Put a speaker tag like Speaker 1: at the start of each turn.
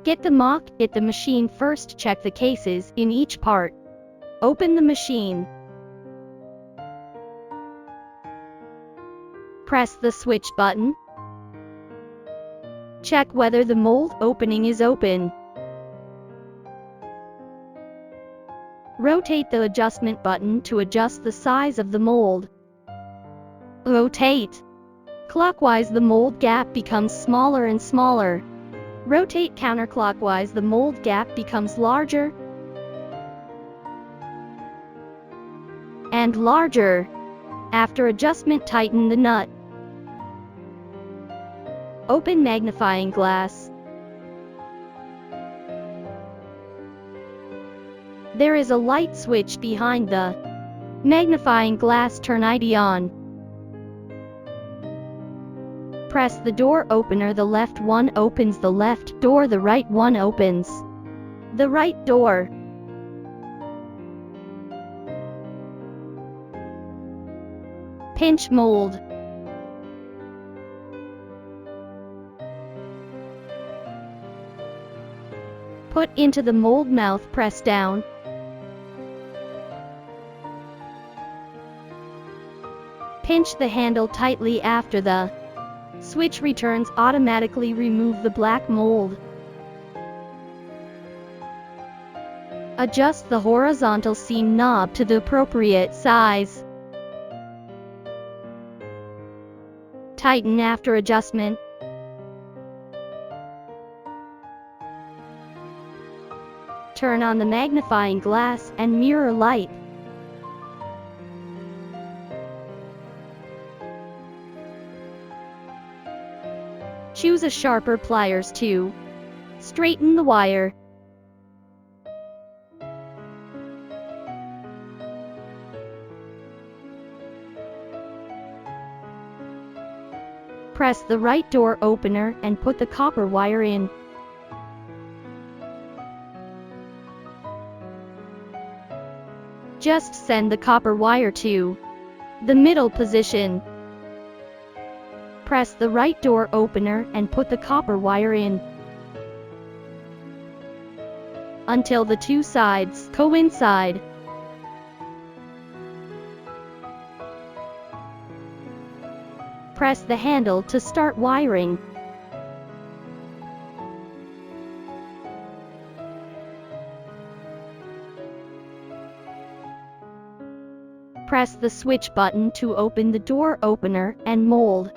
Speaker 1: Get the machine first. Check the cases in each part. Open the machine. Press the switch button. Check whether the mold opening is open. Rotate the adjustment button to adjust the size of the mold. Rotate clockwise, the mold gap becomes smaller and smaller. Rotate counterclockwise, the mold gap becomes larger and larger. After adjustment, tighten the nut. Open magnifying glass. There is a light switch behind the magnifying glass. Turn it on. Press the door opener. The left one opens the left door, the right one opens the right door. Pinch mold. Put into the mold mouth, press down. Pinch the handle tightly. After the switch returns, automatically remove the black mold. Adjust the horizontal seam knob to the appropriate size. Tighten after adjustment. Turn on the magnifying glass and mirror light. Choose a sharper pliers to straighten the wire. Press the right door opener and put the copper wire in. Just send the copper wire to the middle position. Press the right door opener and put the copper wire in until the two sides coincide. Press the handle to start wiring. Press the switch button to open the door opener and mold.